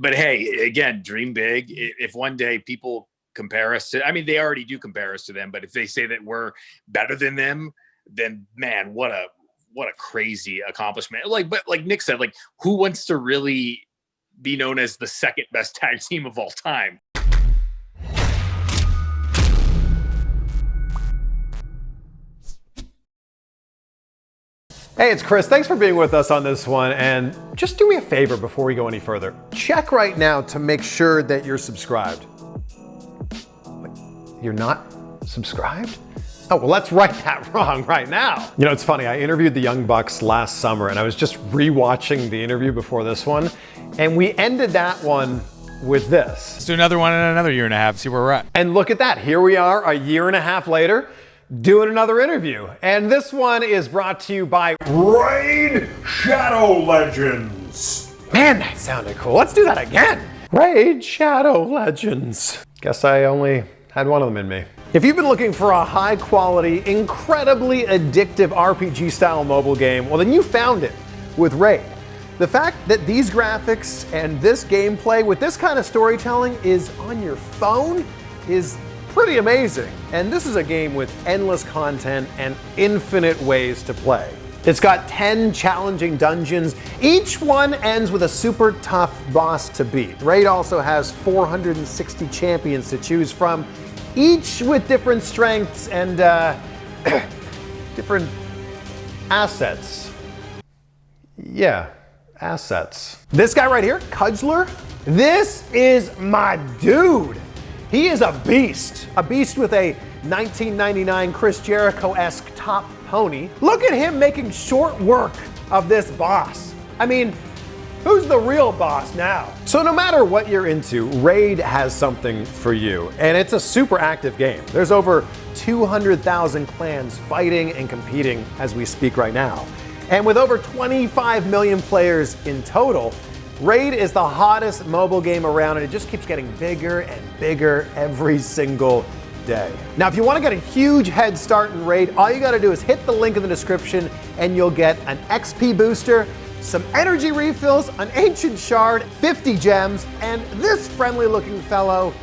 but hey, again, dream big. If one day people compare us to, I mean, they already do compare us to them, but if they say that we're better than them, then man, what a crazy accomplishment. But like Nick said, like, who wants to really be known as the second best tag team of all time? Hey, it's Chris. Thanks for being with us on this one. And just do me a favor before we go any further. Check right now to make sure that you're subscribed. You're not subscribed? Oh, well, let's right that wrong right now. You know, it's funny. I interviewed the Young Bucks last summer, and I was just rewatching the interview before this one. And we ended that one with this. Let's do another one in another year and a half, see where we're at. And look at that. Here we are a year and a half later, doing another interview. And this one is brought to you by Raid Shadow Legends. Man, that sounded cool. Let's do that again. Raid Shadow Legends. Guess I only had one of them in me. If you've been looking for a high quality, incredibly addictive RPG style mobile game, well then you found it with Raid. The fact that these graphics and this gameplay with this kind of storytelling is on your phone is pretty amazing. And this is a game with endless content and infinite ways to play. It's got 10 challenging dungeons. Each one ends with a super tough boss to beat. Raid also has 460 champions to choose from, each with different strengths and different assets. Yeah, assets. This guy right here, Cudgler, this is my dude. He is a beast with a 1999 Chris Jericho-esque top pony. Look at him making short work of this boss. I mean, who's the real boss now? So no matter what you're into, Raid has something for you, and it's a super active game. There's over 200,000 clans fighting and competing as we speak right now. And with over 25 million players in total, Raid is the hottest mobile game around, and it just keeps getting bigger and bigger every single day. Now, if you want to get a huge head start in Raid, all you got to do is hit the link in the description and you'll get an XP booster, some energy refills, an ancient shard, 50 gems, and this friendly looking fellow,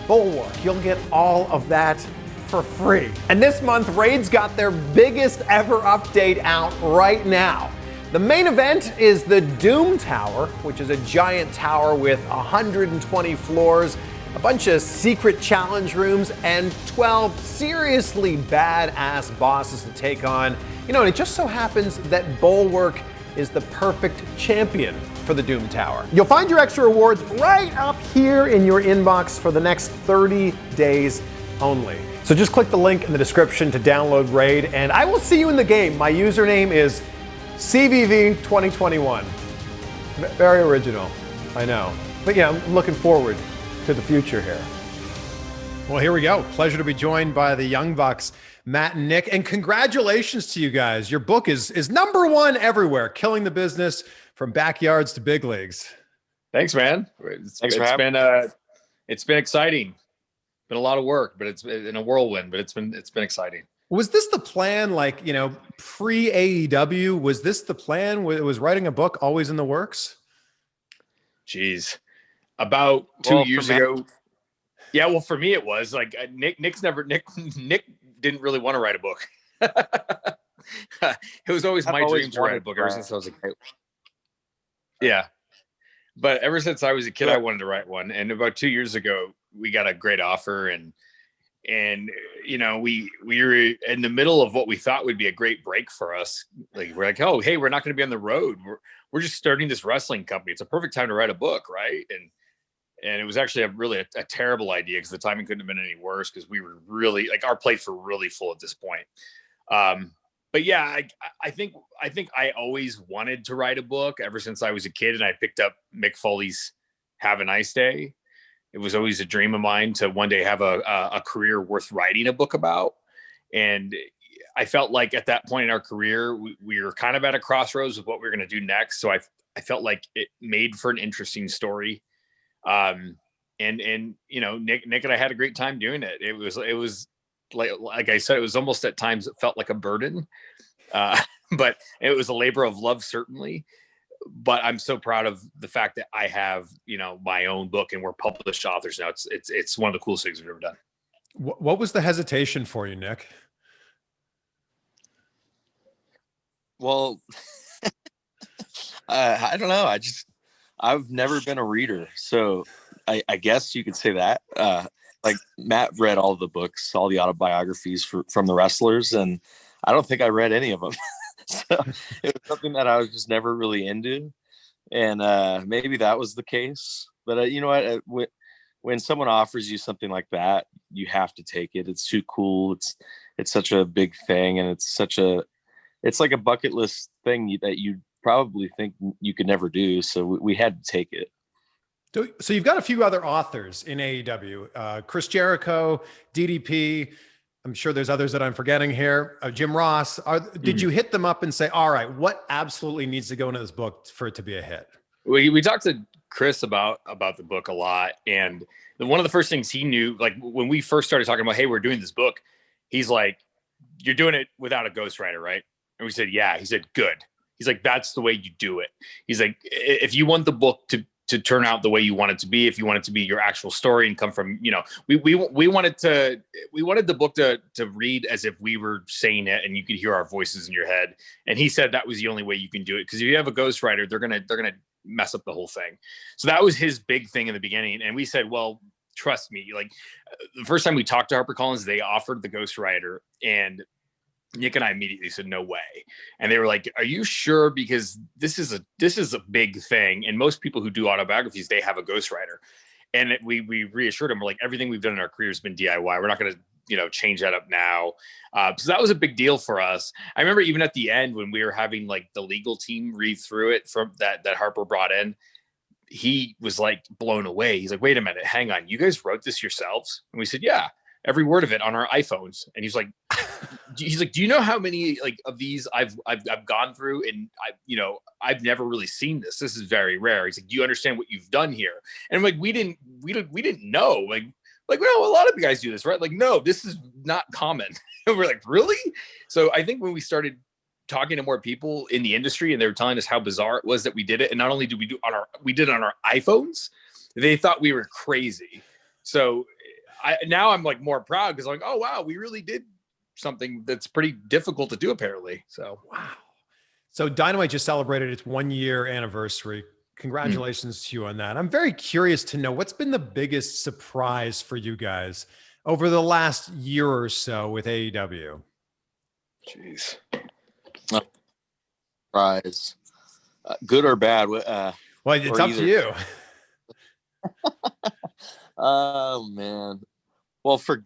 Bulwark. You'll get all of that for free. And this month, Raid's got their biggest ever update out right now. The main event is the Doom Tower, which is a giant tower with 120 floors, a bunch of secret challenge rooms, and 12 seriously badass bosses to take on. You know, and it just so happens that Bulwark is the perfect champion for the Doom Tower. You'll find your extra rewards right up here in your inbox for the next 30 days only. So just click the link in the description to download Raid, and I will see you in the game. My username is CVV 2021. Very original, I know. But yeah, I'm looking forward to the future here. Well, here we go. Pleasure to be joined by the Young Bucks, Matt and Nick, and congratulations to you guys. Your book is #1 everywhere, killing the business from backyards to big leagues. Thanks, man. It's been exciting. Been a lot of work, but it's in a whirlwind, but it's been exciting. Was this the plan, like, you know, pre AEW? Was this the plan? Was writing a book always in the works? Jeez, about 2 years ago. Yeah, well, for me it was like Nick didn't really want to write a book. It was always my dream to write a book ever since I was a kid. Yeah, but ever since I was a kid, I wanted to write one. And about 2 years ago, we got a great offer, and you know, we were in the middle of what we thought would be a great break for us. Like, we're like, oh, hey, we're not going to be on the road. We're just starting this wrestling company. It's a perfect time to write a book, right? And it was actually a terrible idea because the timing couldn't have been any worse, because we were really, like, our plates were really full at this point. But yeah, I think I always wanted to write a book ever since I was a kid, and I picked up Mick Foley's Have a Nice Day. It was always a dream of mine to one day have a career worth writing a book about. And I felt like at that point in our career, we were kind of at a crossroads of what we were going to do next. So I felt like it made for an interesting story. And you know, Nick and I had a great time doing it. It was like I said, it was almost at times it felt like a burden, but it was a labor of love, certainly. but I'm so proud of the fact that I have, my own book and we're published authors now. It's one of the coolest things we've ever done. What was the hesitation for you, Nick? Well, I don't know. I've never been a reader, so I guess you could say that. Like Matt read all the books, all the autobiographies from the wrestlers, and I don't think I read any of them. So it was something that I was just never really into, and maybe that was the case. But you know what? When someone offers you something like that, you have to take it. It's too cool. It's such a big thing, and it's like a bucket list thing that you probably think you could never do. So we had to take it. So you've got a few other authors in AEW, Chris Jericho, DDP. I'm sure there's others that I'm forgetting here. Jim Ross. Did you hit them up and say, all right, what absolutely needs to go into this book for it to be a hit? We talked to Chris about the book a lot. And one of the first things he knew, like when we first started talking about, hey, we're doing this book, he's like, you're doing it without a ghostwriter, right? And we said, yeah. He said, good. He's like, that's the way you do it. He's like, if you want the book to turn out the way you want it to be, if you want it to be your actual story and come from, we wanted the book to read as if we were saying it and you could hear our voices in your head. And he said that was the only way you can do it. Because if you have a ghostwriter, they're gonna mess up the whole thing. So that was his big thing in the beginning. And we said, well, trust me, like the first time we talked to HarperCollins, they offered the ghostwriter, and Nick and I immediately said, no way. And they were like, are you sure? Because this is a big thing. And most people who do autobiographies, they have a ghostwriter. And we reassured them, we're like, everything we've done in our career has been DIY. We're not going to, change that up now. So that was a big deal for us. I remember even at the end when we were having like the legal team read through it from that Harper brought in, he was like blown away. He's like, wait a minute, hang on. You guys wrote this yourselves? And we said, yeah, every word of it on our iPhones. And he's like, do you know how many like of these I've gone through, and I've never really seen this. This is very rare. He's like, do you understand what you've done here? And I'm like, we didn't know. Like, well, a lot of guys do this, right? Like, no, this is not common. And we're like, really? So I think when we started talking to more people in the industry and they were telling us how bizarre it was that we did it, and not only did we did it on our iPhones, they thought we were crazy. So now I'm like more proud because I'm like, oh wow, we really did something that's pretty difficult to do apparently. So wow. So Dynamite just celebrated its 1-year anniversary. Congratulations to you on that. I'm very curious to know what's been the biggest surprise for you guys over the last year or so with AEW. Jeez. Surprise. Good or bad? Well, it's up to you. Oh man. Well, for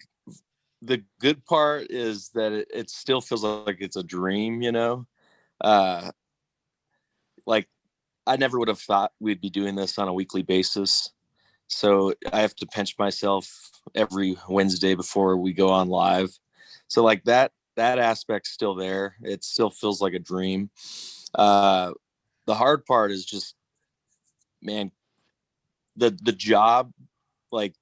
the good part is that it still feels like it's a dream, like I never would have thought we'd be doing this on a weekly basis. So I have to pinch myself every Wednesday before we go on live. So like that aspect's still there. It still feels like a dream. The hard part is just, man, the job, like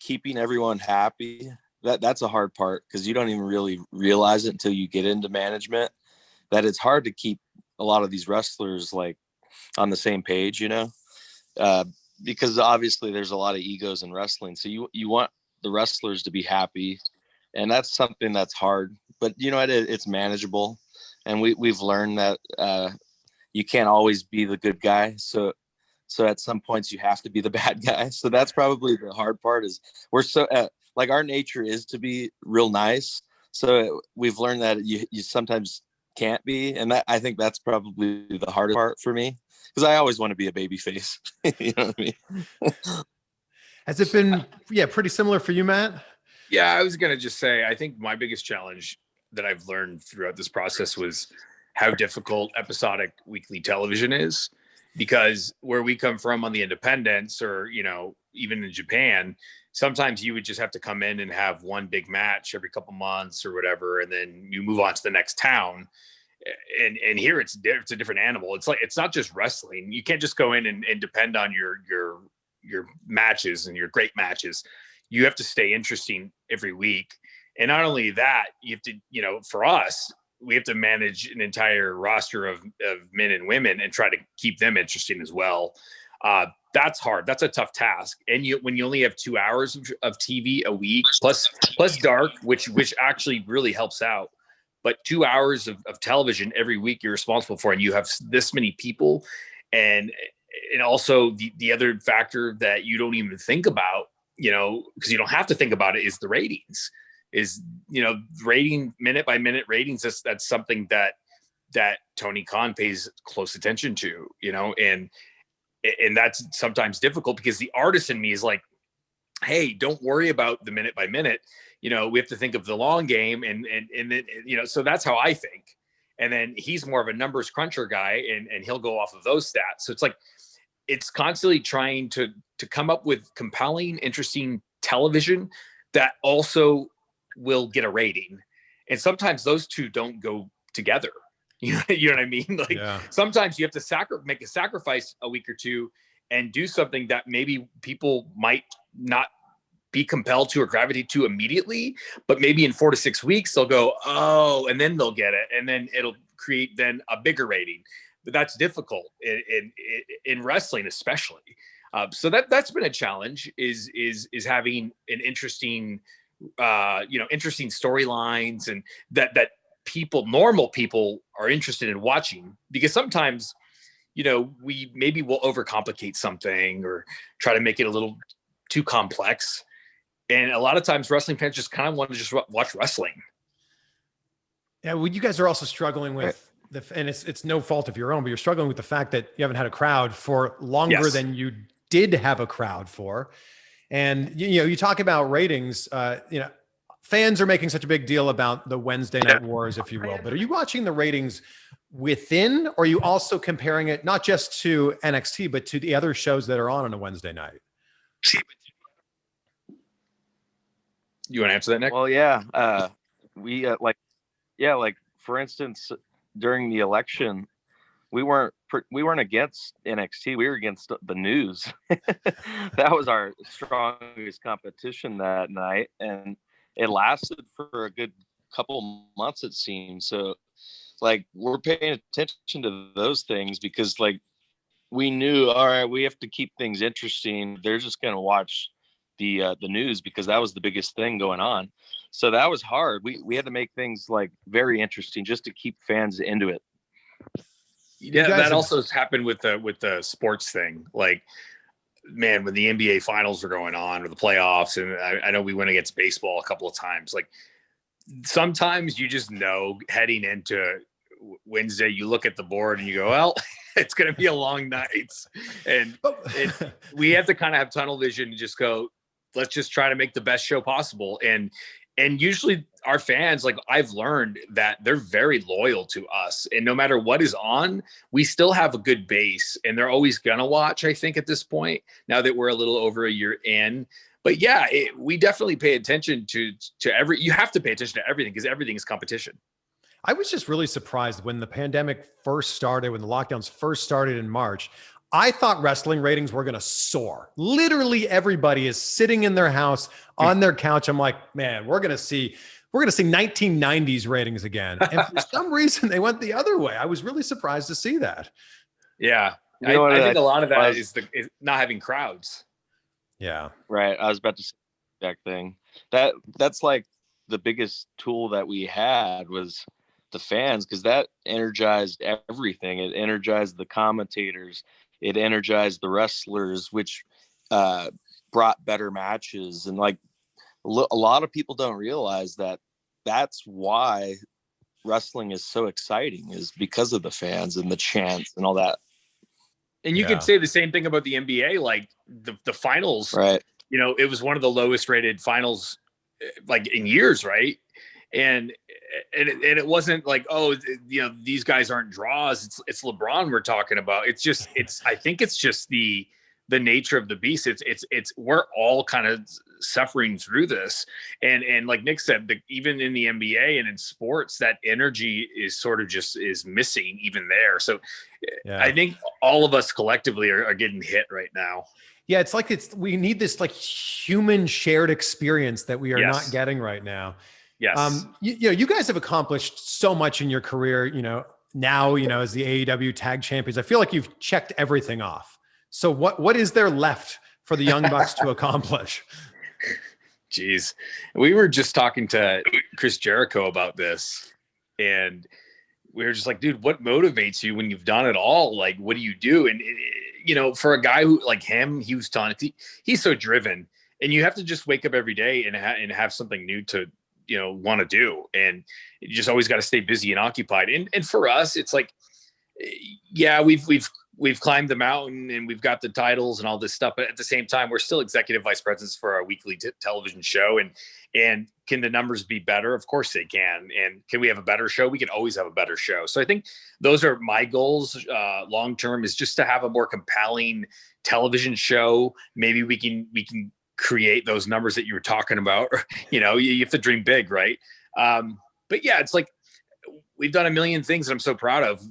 keeping everyone happy. That's a hard part because you don't even really realize it until you get into management, that it's hard to keep a lot of these wrestlers like on the same page, because obviously there's a lot of egos in wrestling. So you want the wrestlers to be happy, and that's something that's hard, but it's manageable. And we've learned that you can't always be the good guy. So at some points you have to be the bad guy. So that's probably the hard part, is we're so like our nature is to be real nice. So we've learned that you sometimes can't be. And I think that's probably the hardest part for me, because I always want to be a baby face. You know what I mean? Has it been, pretty similar for you, Matt? Yeah, I was going to just say, I think my biggest challenge that I've learned throughout this process was how difficult episodic weekly television is, because where we come from on the independents, or, even in Japan, sometimes you would just have to come in and have one big match every couple months or whatever, and then you move on to the next town. And here it's a different animal. It's like, it's not just wrestling. You can't just go in and depend on your matches and your great matches. You have to stay interesting every week. And not only that, you have to, for us, we have to manage an entire roster of men and women and try to keep them interesting as well. That's hard. That's a tough task. And when you only have 2 hours of TV a week, plus dark, which actually really helps out. But 2 hours of television every week you're responsible for, and you have this many people. And also the other factor that you don't even think about, because you don't have to think about it, is the ratings. Rating minute by minute ratings. That's something that Tony Khan pays close attention to, and that's sometimes difficult because the artist in me is like, hey, don't worry about the minute by minute. We have to think of the long game, and then, so that's how I think. And then he's more of a numbers cruncher guy, and he'll go off of those stats. So it's like, it's constantly trying to come up with compelling, interesting television that also will get a rating. And sometimes those two don't go together. You know what I mean? Like, sometimes you have to make a sacrifice a week or two and do something that maybe people might not be compelled to or gravitate to immediately, but maybe in 4 to 6 weeks they'll go, oh, and then they'll get it, and then it'll create then a bigger rating. But that's difficult in wrestling, especially. So that's been a challenge. Is having an interesting, interesting storylines, and that normal people are interested in watching, because sometimes, we maybe will overcomplicate something or try to make it a little too complex. And a lot of times wrestling fans just kind of want to just watch wrestling. Yeah. Well, you guys are also struggling with and it's no fault of your own, but you're struggling with the fact that you haven't had a crowd for longer than you did have a crowd for. And, you talk about ratings, fans are making such a big deal about the Wednesday night wars, if you will, but are you watching the ratings within, or are you also comparing it not just to NXT, but to the other shows that are on a Wednesday night? You want to answer that, Nick? Well, yeah. Like for instance, during the election, we weren't against NXT. We were against the news. That was our strongest competition that night. And it lasted for a good couple months, it seems. So like, we're paying attention to those things because, like, we knew, all right, we have to keep things interesting. They're just going to watch the news because that was the biggest thing going on. So that was hard. We had to make things like very interesting just to keep fans into it. Yeah, that also has happened with the sports thing. Like, man, when the NBA finals were going on, or the playoffs, and I know we went against baseball a couple of times. Like, sometimes you just know heading into Wednesday, you look at the board and you go, well, it's going to be a long night. And we have to kind of have tunnel vision and just go, let's just try to make the best show possible. And usually our fans, like, I've learned that they're very loyal to us, and no matter what is on, we still have a good base, and they're always going to watch, I think, at this point, now that we're a little over a year in. But yeah, we definitely pay attention to you have to pay attention to everything, because everything is competition. I was just really surprised when the pandemic first started, when the lockdowns first started in March. I thought wrestling ratings were going to soar. Literally everybody is sitting in their house on their couch. I'm like, man, we're going to see 1990s ratings again. And for some reason they went the other way. I was really surprised to see that. Yeah. I think a lot of that is not having crowds. Yeah. Right. I was about to say that thing. That's like the biggest tool that we had was the fans, because that energized everything. It energized the commentators. It energized the wrestlers, which brought better matches. And like a lot of people don't realize that that's why wrestling is so exciting, is because of the fans and the chants and all that. And you could say the same thing about the NBA, like the finals, right? It was one of the lowest rated finals like in years, right? And it wasn't like, oh, these guys aren't draws. It's LeBron we're talking about. I think it's just the nature of the beast. It's we're all kind of suffering through this. And like Nick said, even in the NBA and in sports, that energy is sort of just is missing even there. So I think all of us collectively are getting hit right now. Yeah, it's like we need this like human shared experience that we are not getting right now. Yes. You guys have accomplished so much in your career, now, as the AEW tag champions. I feel like you've checked everything off. So what is there left for the Young Bucks to accomplish? Jeez. We were just talking to Chris Jericho about this, and we were just like, dude, what motivates you when you've done it all? Like, what do you do? And, for a guy who like him, he was telling he's so driven, and you have to just wake up every day and have something new to, want to do. And you just always got to stay busy and occupied. And for us, it's like, yeah, we've climbed the mountain and we've got the titles and all this stuff, but at the same time, we're still executive vice presidents for our weekly television show. And can the numbers be better? Of course they can. And can we have a better show? We can always have a better show. So I think those are my goals long term, is just to have a more compelling television show. Maybe we can create those numbers that you were talking about. You have to dream big, right? But yeah, it's like, we've done a million things that I'm so proud of.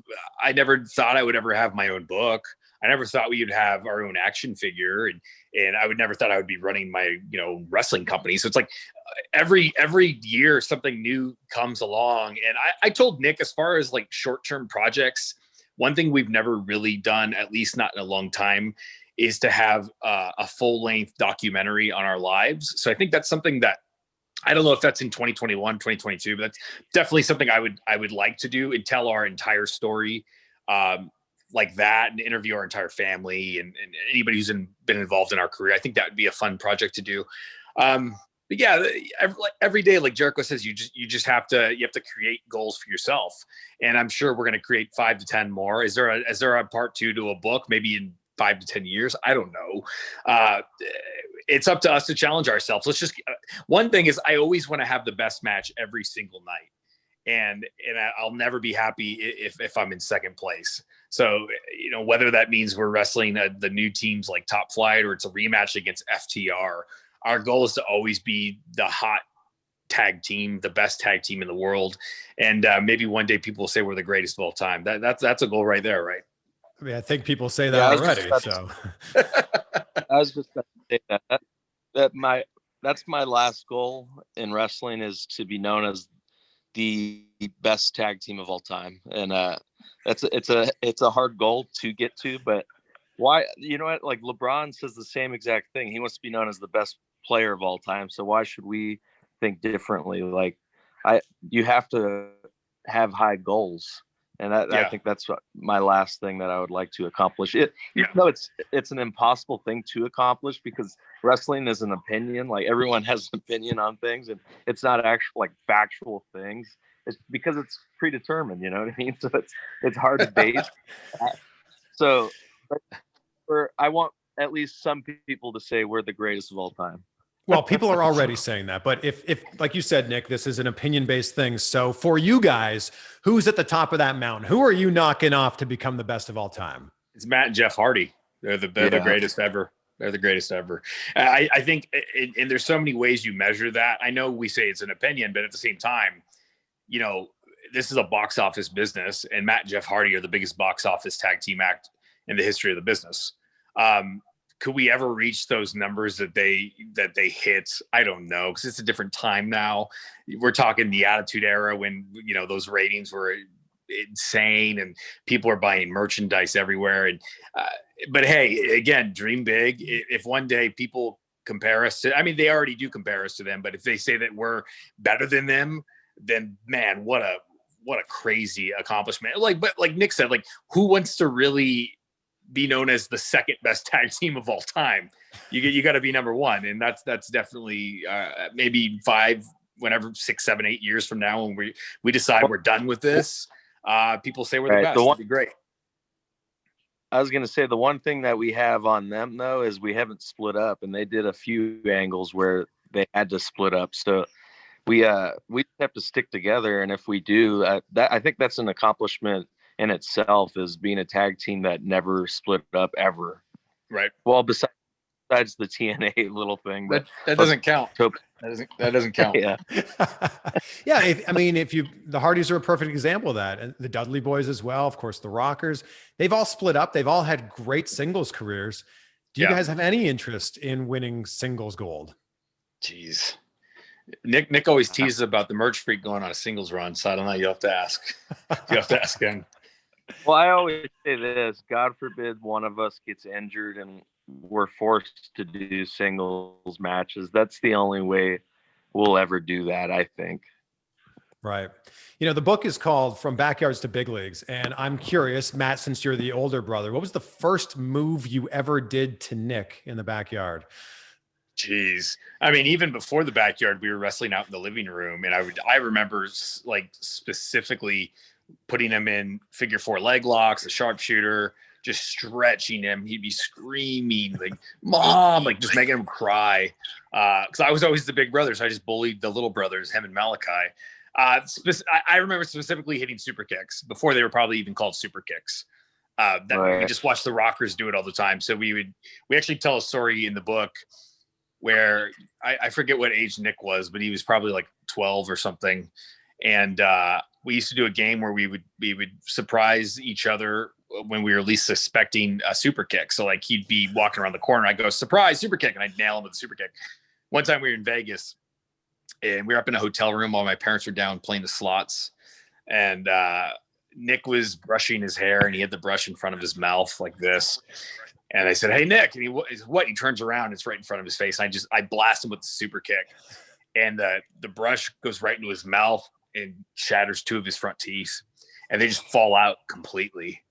I never thought I would ever have my own book. I never thought we would have our own action figure, and I would never thought I would be running my, wrestling company. So it's like every year something new comes along. And I told Nick, as far as like short-term projects, one thing we've never really done, at least not in a long time, is to have a full-length documentary on our lives. So I think that's something that, I don't know if that's in 2021, 2022, but that's definitely something I would like to do, and tell our entire story like that, and interview our entire family and anybody who's been involved in our career. I think that would be a fun project to do. But yeah, every day, like Jericho says, you just have to create goals for yourself. And I'm sure we're going to create 5 to 10 more. Is there a part 2 to a book? Maybe in 5 to 10 years. I don't know. It's up to us to challenge ourselves. Let's just, one thing is, I always want to have the best match every single night. And I'll never be happy if I'm in second place. So, whether that means we're wrestling the new teams like Top Flight, or it's a rematch against FTR, our goal is to always be the hot tag team, the best tag team in the world. And maybe one day people will say we're the greatest of all time. That's a goal right there, right? I mean, I think people say that already. So I was just about to say that's my last goal in wrestling, is to be known as the best tag team of all time. And it's a hard goal to get to, but why, what, like LeBron says the same exact thing. He wants to be known as the best player of all time. So why should we think differently? Like, you have to have high goals. And I think that's my last thing that I would like to accomplish. Even though it's an impossible thing to accomplish, because wrestling is an opinion. Like, everyone has an opinion on things, and it's not actual like factual things. It's because it's predetermined. You know what I mean? So it's hard to base. So, I want at least some people to say we're the greatest of all time. Well, people are already saying that, but if like you said, Nick, this is an opinion-based thing. So for you guys, who's at the top of that mountain? Who are you knocking off to become the best of all time? It's Matt and Jeff Hardy. They're the greatest ever. They're the greatest ever. I think, and there's so many ways you measure that. I know we say it's an opinion, but at the same time, this is a box office business, and Matt and Jeff Hardy are the biggest box office tag team act in the history of the business. Could we ever reach those numbers that they hit? I don't know, because it's a different time now. We're talking the Attitude Era, when those ratings were insane and people are buying merchandise everywhere. And but hey, again, dream big. If one day people compare us to, I mean, they already do compare us to them, but if they say that we're better than them, then man, what a crazy accomplishment. But like Nick said, like, who wants to really be known as the second best tag team of all time? You got to be number one. And that's definitely maybe 6, 7, 8 years from now, when we decide we're done with this, people say we're the best. That'd be great. I was going to say, the one thing that we have on them though, is we haven't split up, and they did a few angles where they had to split up. So we have to stick together. And if we do, I think that's an accomplishment in itself, is being a tag team that never split up ever. Right. Well, besides the TNA little thing, but that doesn't count. That doesn't count. Yeah. Yeah. The Hardys are a perfect example of that. And the Dudley Boys as well. Of course, the Rockers, they've all split up. They've all had great singles careers. Do you guys have any interest in winning singles gold? Jeez. Nick always teases about the Merch Freak going on a singles run, so I don't know. You have to ask. You have to ask him. Well, I always say this: God forbid one of us gets injured and we're forced to do singles matches. That's the only way we'll ever do that, I think. Right. You know, the book is called From Backyards to Big Leagues. And I'm curious, Matt, since you're the older brother, what was the first move you ever did to Nick in the backyard? Jeez. I mean, even before the backyard, we were wrestling out in the living room. And I remember like specifically putting him in figure 4 leg locks, a sharpshooter, just stretching him. He'd be screaming like, Mom, like just making him cry. Cause I was always the big brother. So I just bullied the little brothers, him and Malachi. I remember specifically hitting super kicks before they were probably even called super kicks. We just watched the Rockers do it all the time. So we actually tell a story in the book where I forget what age Nick was, but he was probably like 12 or something. And we used to do a game where we would surprise each other when we were least suspecting a super kick. So like he'd be walking around the corner, I'd go, surprise, super kick, and I'd nail him with a super kick. One time we were in Vegas, and we were up in a hotel room while my parents were down playing the slots. And Nick was brushing his hair, and he had the brush in front of his mouth like this. And I said, hey, Nick. And he turns around. It's right in front of his face. And I blast him with the super kick. And the brush goes right into his mouth and shatters 2 of his front teeth. And they just fall out completely.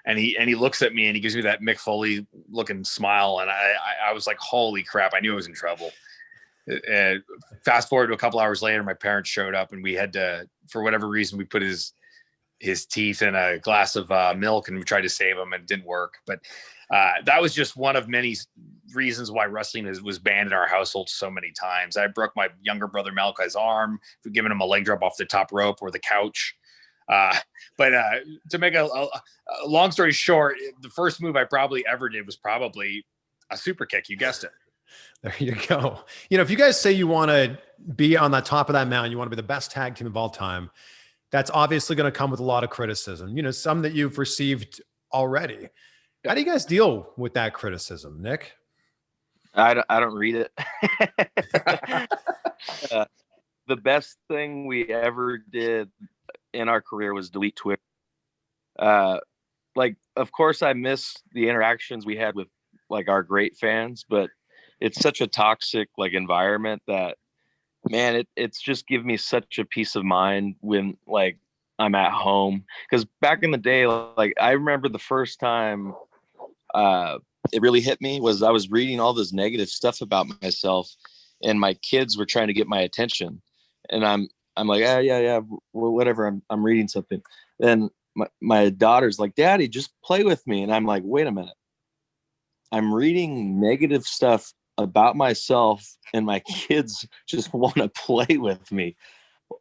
And he looks at me and he gives me that Mick Foley looking smile. And I was like, holy crap. I knew I was in trouble. Fast forward to a couple hours later, my parents showed up, and we had to, for whatever reason, we put his teeth in a glass of milk, and we tried to save him, and it didn't work. But that was just one of many reasons why wrestling was banned in our household so many times. I broke my younger brother Malachi's arm for giving him a leg drop off the top rope or the couch. But to make a long story short, the first move I probably ever did was probably a super kick. You guessed it. There you go. You know, if you guys say you want to be on the top of that mountain, you want to be the best tag team of all time, that's obviously going to come with a lot of criticism, you know, some that you've received already. How do you guys deal with that criticism, Nick? I don't read it. The best thing we ever did in our career was delete Twitter. Like, of course, I miss the interactions we had with like our great fans, but it's such a toxic like environment that, man, it's just given me such a peace of mind when like I'm at home. Because back in the day, like I remember the first time it really hit me was I was reading all this negative stuff about myself, and my kids were trying to get my attention, and I'm like, yeah, well, whatever. I'm reading something. Then my daughter's like, Daddy, just play with me, and I'm like, wait a minute. I'm reading negative stuff about myself, and my kids just want to play with me.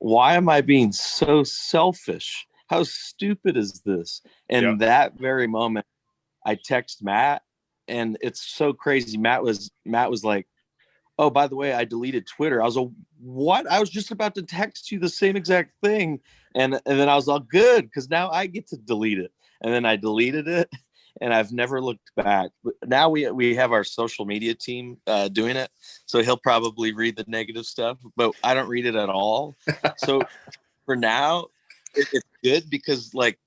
Why am I being so selfish? How stupid is this? And that very moment, I text Matt, and it's so crazy. Matt was like, oh, by the way, I deleted Twitter. I was like, what? I was just about to text you the same exact thing. And then I was all good, because now I get to delete it. And then I deleted it, and I've never looked back. But now we have our social media team doing it. So he'll probably read the negative stuff, but I don't read it at all. So for now, it's good, because like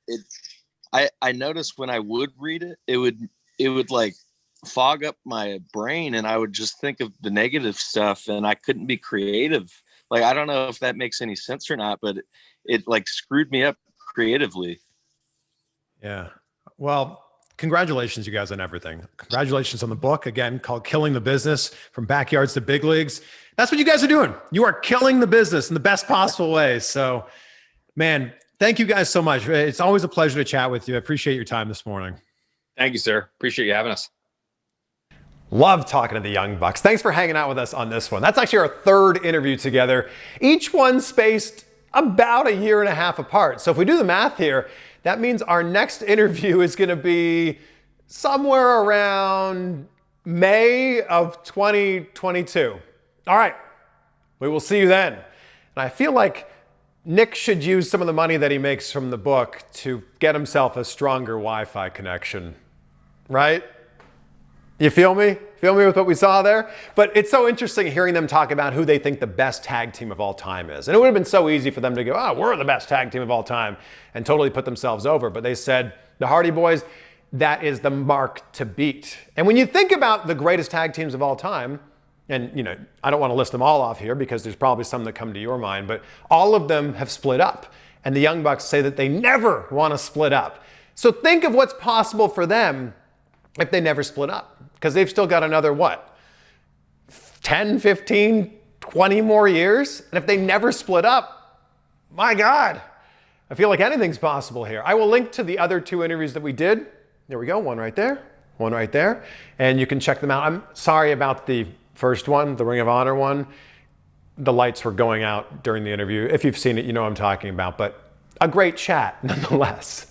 I noticed when I would read it, it would like fog up my brain, and I would just think of the negative stuff, and I couldn't be creative. Like, I don't know if that makes any sense or not, but it like screwed me up creatively. Yeah. Well, congratulations, you guys, on everything. Congratulations on the book, again, called Killing the Business, From Backyards to Big Leagues. That's what you guys are doing. You are killing the business in the best possible way. So, man, thank you guys so much. It's always a pleasure to chat with you. I appreciate your time this morning. Thank you, sir. Appreciate you having us. Love talking to the Young Bucks. Thanks for hanging out with us on this one. That's actually our third interview together. Each one spaced about a year and a half apart. So if we do the math here, that means our next interview is going to be somewhere around May of 2022. All right, we will see you then. And I feel like Nick should use some of the money that he makes from the book to get himself a stronger Wi-Fi connection, right? You feel me? Feel me with what we saw there? But it's so interesting hearing them talk about who they think the best tag team of all time is. And it would have been so easy for them to go, oh, we're the best tag team of all time, and totally put themselves over. But they said, the Hardy Boys, that is the mark to beat. And when you think about the greatest tag teams of all time, and you know, I don't want to list them all off here because there's probably some that come to your mind, but all of them have split up. And the Young Bucks say that they never want to split up. So think of what's possible for them if they never split up. Because they've still got another, 10, 15, 20 more years? And if they never split up, my God, I feel like anything's possible here. I will link to the other 2 interviews that we did. There we go, one right there, one right there. And you can check them out. I'm sorry about the first one, the Ring of Honor one. The lights were going out during the interview. If you've seen it, you know what I'm talking about. But a great chat nonetheless.